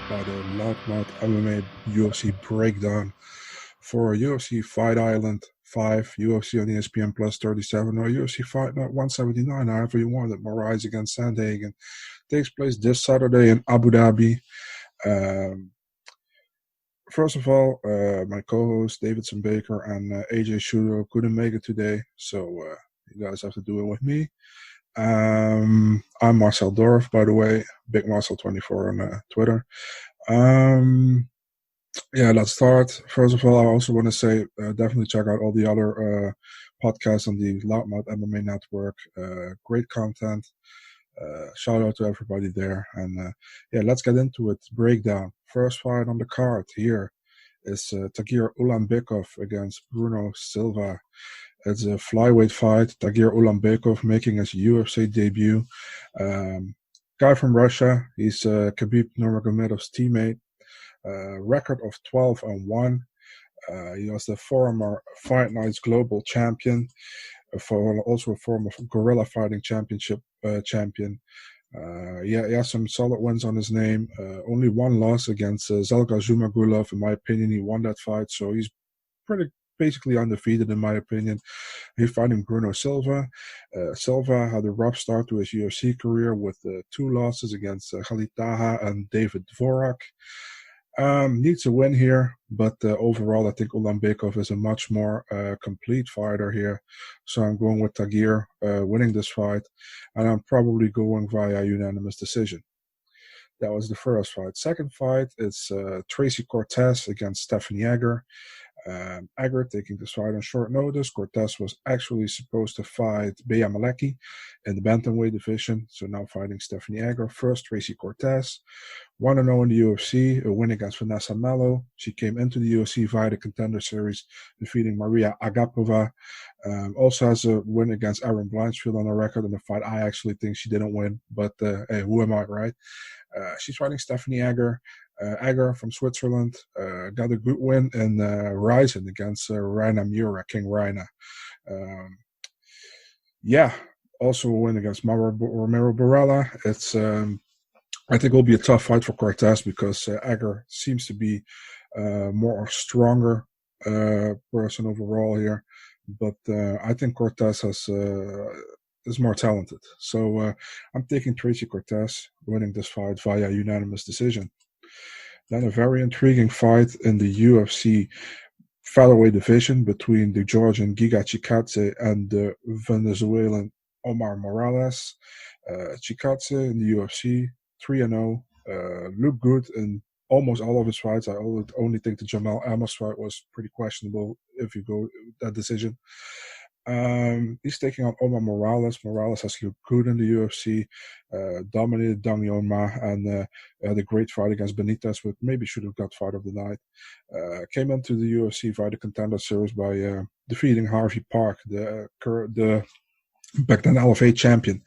by the Loudmouth MMA UFC breakdown for UFC Fight Island 5, UFC on ESPN Plus 37, or UFC Fight Night 179, however you want it. Moraes against Sandhagen takes place this Saturday in Abu Dhabi. First of all, my co-host Davidson Baker and AJ Shudo couldn't make it today, so you guys have to do it with me. I'm Marcel Dorff, by the way, Big Marcel24 on Twitter. Let's start. First of all, I also want to say definitely check out all the other podcasts on the Loudmouth MMA network. Great content. Shout out to everybody there. And let's get into it. Breakdown. First fight on the card here is Tagir Ulanbekov against Bruno Silva. It's a flyweight fight. Tagir Ulanbekov making his UFC debut. Guy from Russia. He's Khabib Nurmagomedov's teammate. Record of 12-1. He was the former Fight Nights Global Champion, also a former Guerrilla Fighting Championship champion. He has some solid wins on his name. Only one loss against Zelga Zhumagulov. In my opinion, he won that fight, so he's basically undefeated in my opinion. He's fighting Bruno Silva. Silva had a rough start to his UFC career with 2 losses against Khalid Taha and David Dvorak. Needs a win here, but overall I think Ulanbekov is a much more complete fighter here. So I'm going with Tagir winning this fight, and I'm probably going via unanimous decision. That was the first fight. Second fight is Tracy Cortez against Stephanie Egger. Egger taking this fight on short notice. Cortez was actually supposed to fight Bea Malecki in the bantamweight division, so now fighting Stephanie Egger. First, Tracy Cortez, 1-0 in the UFC, a win against Vanessa Mello. She came into the UFC via the Contender Series, defeating Maria Agapova. Also has a win against Erin Blanchfield on her record in a fight I actually think she didn't win, but hey, who am I, right? She's fighting Stephanie Egger. Egger from Switzerland got a good win in Ryzen against Reina Mura, King Reina. Also a win against Romero Barella. It's I think it will be a tough fight for Cortez because Egger seems to be more stronger person overall here, but I think Cortez is more talented. So I'm taking Tracy Cortez winning this fight via unanimous decision. Then a very intriguing fight in the UFC featherweight division between the Georgian Giga Chikadze and the Venezuelan Omar Morales. Chikadze in the UFC, 3-0, looked good in almost all of his fights. I only think the Jamal Amos fight was pretty questionable if you go that decision. He's taking on Omar Morales. Morales has looked good in the UFC, dominated Dang Yonma, and had a great fight against Benitez, which maybe should have got fight of the night. Came into the UFC via the Contender Series by defeating Harvey Park, the back then LFA champion.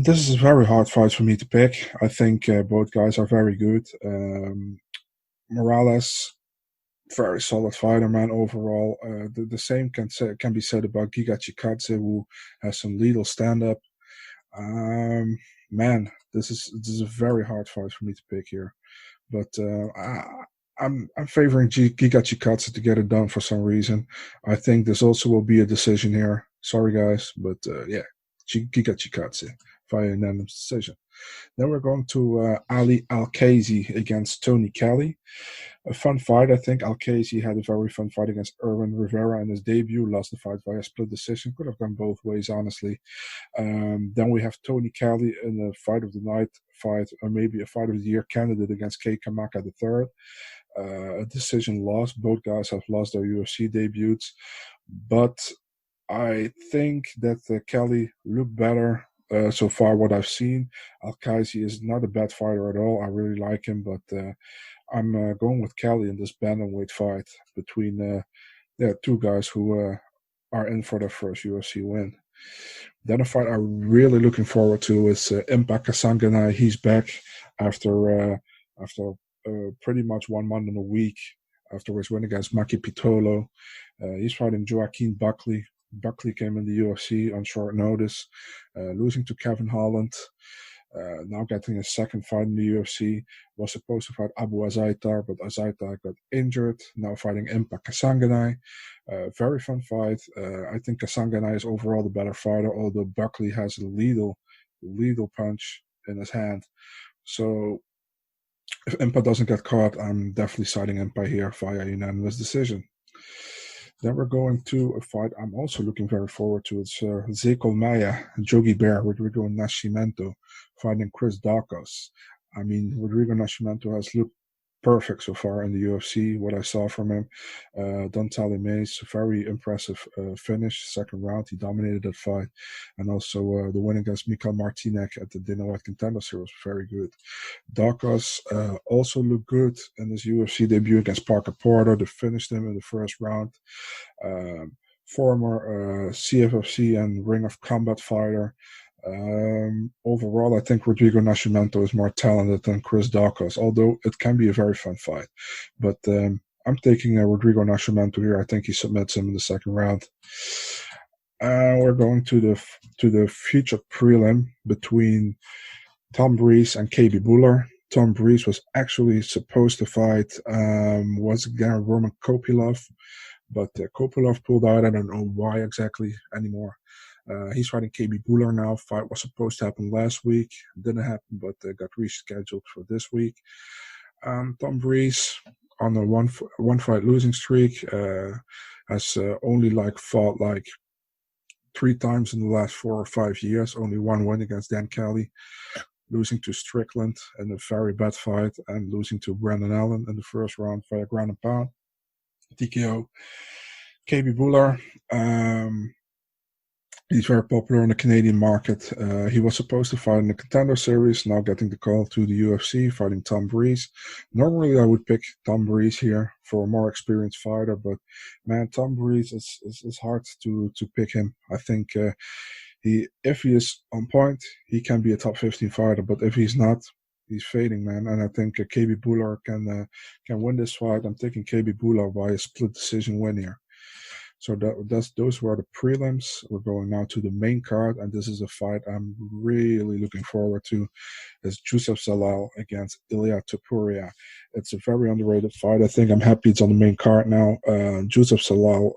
This is a very hard fight for me to pick. I think both guys are very good. Morales, very solid fighter, man, overall. The same can be said about Giga Chikadze, who has some lethal stand-up. Man, this is a very hard fight for me to pick here. But I'm favoring Giga Chikadze to get it done for some reason. I think this also will be a decision here. Sorry, guys, but Giga Chikadze via unanimous decision. Then we're going to Ali Al-Kazi against Tony Kelly. A fun fight, I think. Al-Kazi had a very fun fight against Erwin Rivera in his debut. Lost the fight via split decision. Could have gone both ways, honestly. Then we have Tony Kelly in a fight of the night fight, or maybe a fight of the year candidate against Kei Kamaka III. A decision loss. Both guys have lost their UFC debuts. But I think that Kelly looked better so far what I've seen. Al-Kazi is not a bad fighter at all. I really like him, but I'm going with Kelly in this bantamweight fight between two guys who are in for their first UFC win. Then a fight I'm really looking forward to is Impact Kasanganay. He's back after pretty much 1 month and a week after his win against Maki Pitolo. He's fighting Joaquin Buckley. Buckley came in the UFC on short notice, losing to Kevin Holland. Now getting a second fight in the UFC. Was supposed to fight Abu Azaitar, but Azaitar got injured. Now fighting Impa Kasanganay. Very fun fight. I think Kasanganay is overall the better fighter, although Buckley has a lethal punch in his hand. So if Impa doesn't get caught, I'm definitely siding Impa here via unanimous decision. Then we're going to a fight I'm also looking very forward to. It's Zeko Maya, Jogi Bear, Rodrigo Nascimento fighting Chris Daukaus. I mean, Rodrigo Nascimento has looked perfect so far in the UFC, what I saw from him. Don Mays, very impressive finish, second round. He dominated that fight. And also the win against Mikael Martinek at the Dana White Contender Series was very good. Daukaus also looked good in his UFC debut against Parker Porter. They finished him in the first round. Former CFFC and Ring of Combat fighter. Overall, I think Rodrigo Nascimento is more talented than Chris Daukaus, although it can be a very fun fight. But I'm taking Rodrigo Nascimento here. I think he submits him in the second round. We're going to the featured prelim between Tom Breeze and KB Buller. Tom Breeze was actually supposed to fight once again Roman Kopylov, but Kopylov pulled out. I don't know why exactly anymore. He's fighting KB Buller now. Fight was supposed to happen last week. Didn't happen, but got rescheduled for this week. Tom Breeze on a one fight losing streak has only fought 3 times in the last 4 or 5 years. Only one win against Dan Kelly, losing to Strickland in a very bad fight, and losing to Brandon Allen in the first round via ground and pound. TKO. KB Buller. He's very popular in the Canadian market. He was supposed to fight in the Contender Series, now getting the call to the UFC, fighting Tom Breeze. Normally, I would pick Tom Breeze here for a more experienced fighter, but man, Tom Breeze is hard to pick him. I think if he is on point, he can be a top 15 fighter, but if he's not, he's fading, man. And I think KB Buller can win this fight. I'm taking KB Buller by a split decision win here. So those were the prelims. We're going now to the main card, and this is a fight I'm really looking forward to. It's Joseph Zalal against Ilia Topuria. It's a very underrated fight. I think I'm happy it's on the main card now. Joseph Zalal,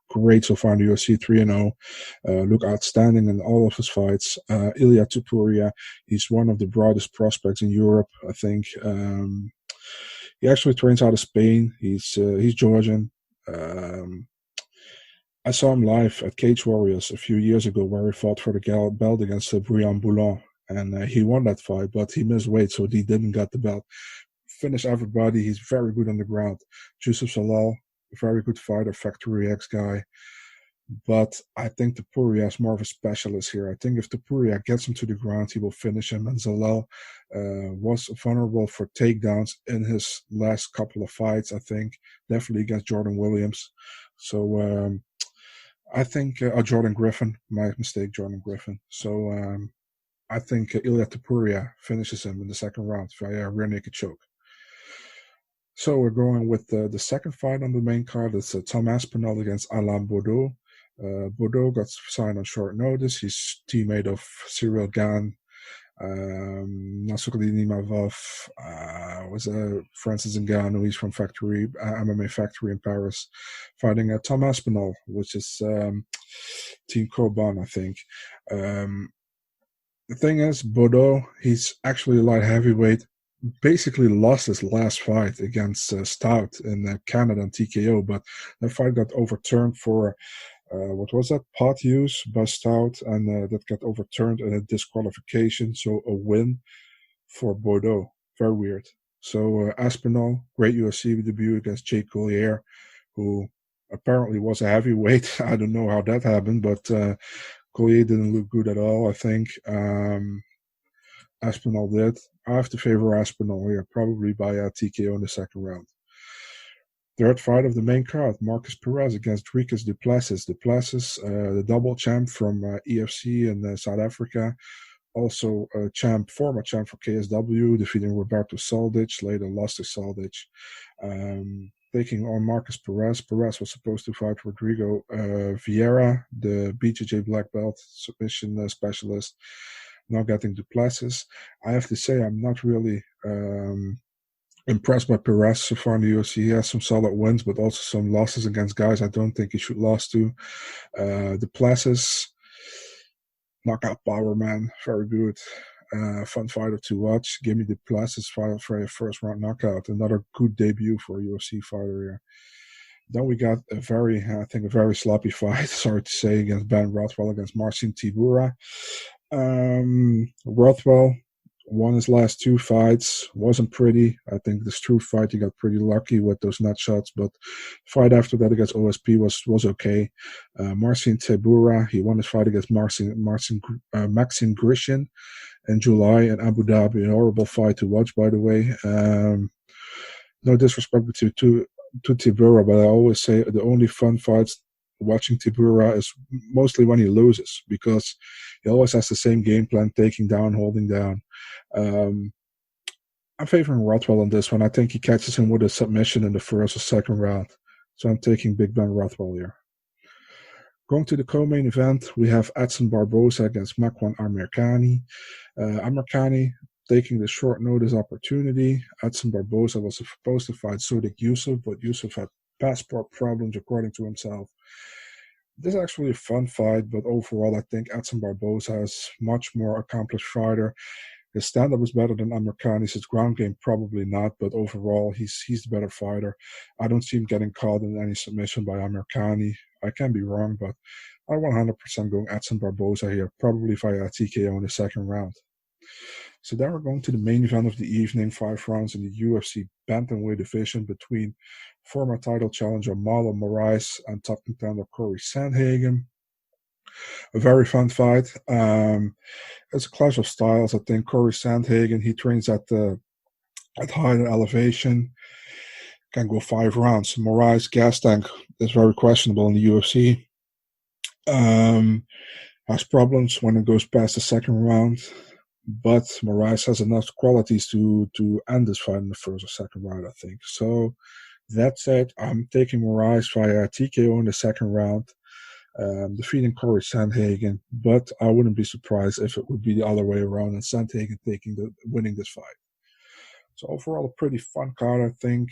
great so far in the UFC, 3-0. Look outstanding in all of his fights. Ilia Topuria, he's one of the brightest prospects in Europe, I think. He actually trains out of Spain. He's Georgian. I saw him live at Cage Warriors a few years ago where he fought for the belt against Brian Boulan, and he won that fight, but he missed weight, so he didn't get the belt. Finish everybody. He's very good on the ground. Joseph Zalal, very good fighter, Factory X guy. But I think Topuria is more of a specialist here. I think if Topuria gets him to the ground, he will finish him. And Zalal was vulnerable for takedowns in his last couple of fights, I think. Definitely against Jordan Williams. So I think, Jordan Griffin, my mistake, Jordan Griffin. So I think Ilia Topuria finishes him in the second round via rear naked choke. So we're going with the second fight on the main card. It's Tom Aspinall against Alain Baudot. Baudot got signed on short notice. He's teammate of Cyril Gane, Nassourdine Nimavov, was Francis Ngannou. He's from MMA Factory in Paris, fighting Tom Aspinall, which is Team Coban, I think. The thing is, Baudot, he's actually a light heavyweight. Basically lost his last fight against Stout in Canada and TKO, but that fight got overturned for what was that? Pot use by Stout, and that got overturned in a disqualification. So a win for Baudot. Very weird. So Aspinall, great UFC debut against Jay Collier, who apparently was a heavyweight. I don't know how that happened, but Collier didn't look good at all, I think. Aspinall did. I have to favor Aspinall here, probably by TKO in the second round. Third fight of the main card, Marcus Perez against Dricus du Plessis. Du Plessis, the double champ from EFC in South Africa. Also former champ for KSW, defeating Roberto Soldic, later lost to Soldic. Taking on Marcus Perez. Perez was supposed to fight Rodrigo Vieira, the BJJ black belt submission specialist. not getting Duplessis. I have to say I'm not really impressed by Perez so far in the UFC. He has some solid wins, but also some losses against guys I don't think he should lose to. Duplessis, knockout power, man, very good. Fun fighter to watch. Give me Duplessis fight for a first round knockout. Another good debut for a UFC fighter here. Then we got a very sloppy fight, sorry to say, against Ben Rothwell against Marcin Tybura. Rothwell won his last 2 fights. Wasn't pretty. I think this true fight, he got pretty lucky with those nut shots, but fight after that against OSP was okay. Marcin Tybura, he won his fight against Maxim Grishin in July in Abu Dhabi. An horrible fight to watch, by the way. No disrespect to Tybura, but I always say the only fun fights watching Tybura is mostly when he loses, because he always has the same game plan, taking down, holding down. I'm favoring Rothwell on this one. I think he catches him with a submission in the first or second round. So I'm taking Big Ben Rothwell here. Going to the co-main event, we have Edson Barboza against Makwan Amirkhani. Amirkhani taking the short notice opportunity. Edson Barboza was supposed to fight Sodiq Yusuff, but Yusuff had passport problems, according to himself. This is actually a fun fight, but overall, I think Edson Barboza is much more accomplished fighter. His stand-up is better than Amirkhani's. His ground game, probably not, but overall, he's the better fighter. I don't see him getting caught in any submission by Amirkhani. I can be wrong, but I'm 100% going Edson Barboza here, probably via TKO in the second round. So then we're going to the main event of the evening, 5 rounds in the UFC bantamweight division between former title challenger Marlon Moraes and top contender Cory Sandhagen. A very fun fight. It's a clash of styles. I think Cory Sandhagen, he trains at higher elevation, can go 5 rounds. Moraes' gas tank is very questionable in the UFC. Has problems when it goes past the second round. But Moraes has enough qualities to end this fight in the first or second round, I think. So that said, I'm taking Moraes via TKO in the second round, defeating Cory Sandhagen. But I wouldn't be surprised if it would be the other way around and Sandhagen winning this fight. So overall, a pretty fun card, I think.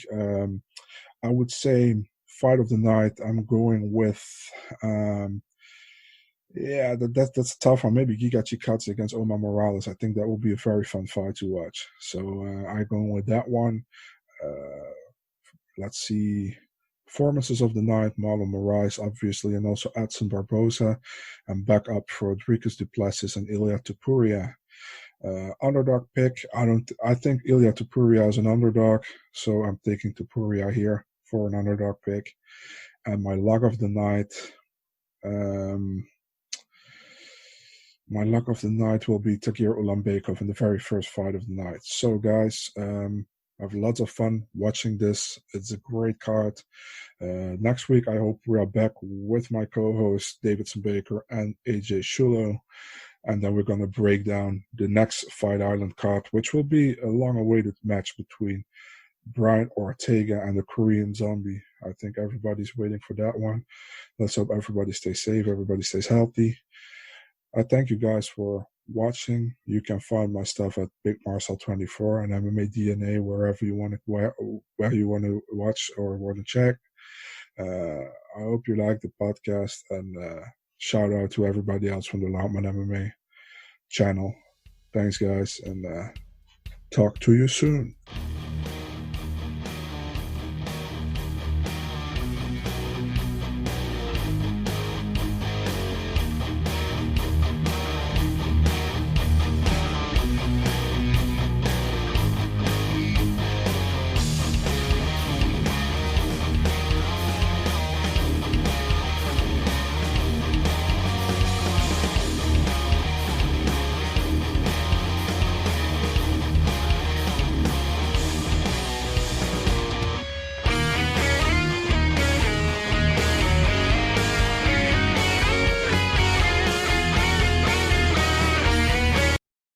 I would say fight of the night, I'm going with... that's a tough one. Maybe Giga Chikadze against Omar Morales. I think that will be a very fun fight to watch. So I'm going with that one. Let's see. Performances of the night, Marlon Moraes, obviously, and also Edson Barboza. And back up for Dricus du Plessis and Ilia Topuria. Underdog pick. I think Ilia Topuria is an underdog, so I'm taking Topuria here for an underdog pick. And my luck of the night... my luck of the night will be Tagir Ulanbekov in the very first fight of the night. So, guys, I have lots of fun watching this. It's a great card. Next week, I hope we are back with my co-host, Davidson Baker and AJ Shulo. And then we're going to break down the next Fight Island card, which will be a long-awaited match between Brian Ortega and the Korean Zombie. I think everybody's waiting for that one. Let's hope everybody stays safe, everybody stays healthy. I thank you guys for watching. You can find my stuff at Big Marcel 24 and MMA DNA where you want to watch or want to check. I hope you like the podcast, and shout out to everybody else from the Loudman MMA channel. Thanks, guys, and talk to you soon.